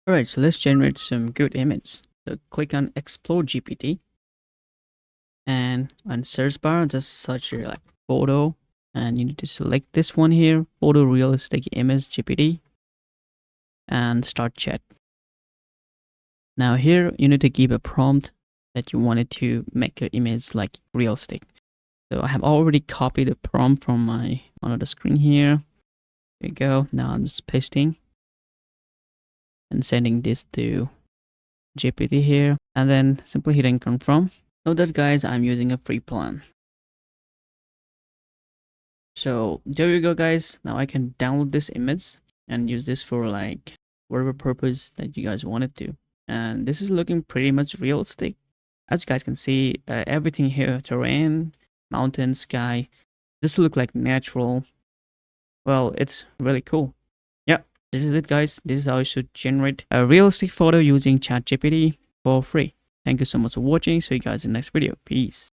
Alright, so let's generate some good image. So click on Explore GPT and on search bar just search your like photo, and you need to select this one here, Photorealistic image GPT, and start chat. Now here you need to give a prompt that you wanted to make your image like realistic. So I have already copied the prompt from my another screen here. There you go. Now I'm just pasting and sending this to GPT here, and then simply hitting confirm. Note that guys, I'm using a free plan. So there you go guys. Now I can download this image and use this for like whatever purpose that you guys wanted to. And this is looking pretty much realistic. As you guys can see, everything here, terrain, mountain, sky, this look like natural. Well, it's really cool. Yeah, this is it guys. This is how you should generate a realistic photo using ChatGPT for free. Thank you so much for watching. See you guys in the next video. Peace.